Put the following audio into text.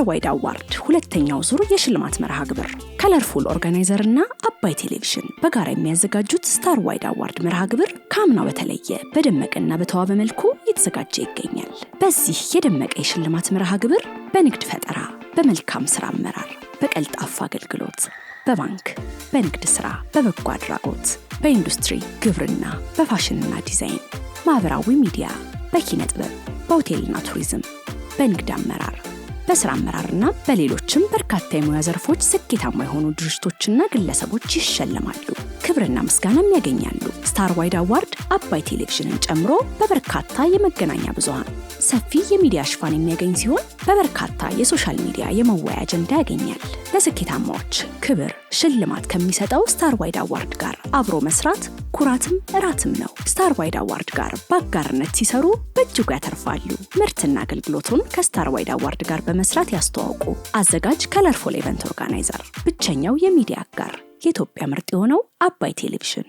ስታር ዋይድ አዋርድ ሁለተኛው ዙር የሽልማት መርሃ ግብር ከለርፉል ኦርጋናይዘር እና አባይ ቴሌቪዥን በጋራ የሚያዘጋጁት ስታር ዋይድ አዋርድ መርሃ ግብር ከአምናው በተለየ በደመቀና በተዋበ መልኩ እየተዘጋጀ ይገኛል። በዚህ የደመቀ የሽልማት መርሃ ግብር በንግድ ፈጠራ፣ በመልካም ስራ አመራር፣ በቀልጣፋ አገልግሎት፣ በባንክ፣ በንግድ ስራ፣ በበጎ አድራጎት፣ በኢንዱስትሪ፣ ግብርና፣ በፋሽንና ዲዛይን፣ ማህበራዊ ሚዲያ፣ በኪነ ጥበብ፣ በሆቴልና ቱሪዝም፣ በንግድ አመራር፣ በስራ አመራርና በሌሎችም በርካታ የሙያ ዘርፎች ስኬታማ የሆኑ ድርጅቶችና ግለሰቦች ይሸለማሉ። ክብርና ምስጋናም ያገኛሉ። ስታር ዋይድ አዋርድ አባይ ቴሌቪዥንን ጨምሮ በበርካታ የመገናኛ ብዙሃን ሰፊ የሚዲያ ሽፋን የሚያገኝ ሲሆን በበርካታ የሶሻል ሚዲያ የመወያያ አጀንዳ ያገኛል። ለስኬታማዎች ክብር ሽልማት ከሚሰጠው ስታር ዋይድ አዋርድ ጋር አብሮ መስራት ኩራትም እራትም ነው። ስታር ዋይድ አዋርድ ጋር በአጋርነት ሲሰሩ በእጅጉ ያተርፋሉ። ምርትና አገልግሎቱን ከስታር ዋይድ አዋርድ ጋር በመስራት ያስተዋውቁ። አዘጋጅ ከለርፉል ኢቨንት ኦርጋናይዘር፣ ብቸኛው የሚዲያ አጋር፣ የኢትዮጵያ ምርጥ የሆነው አባይ ቴሌቪዥን።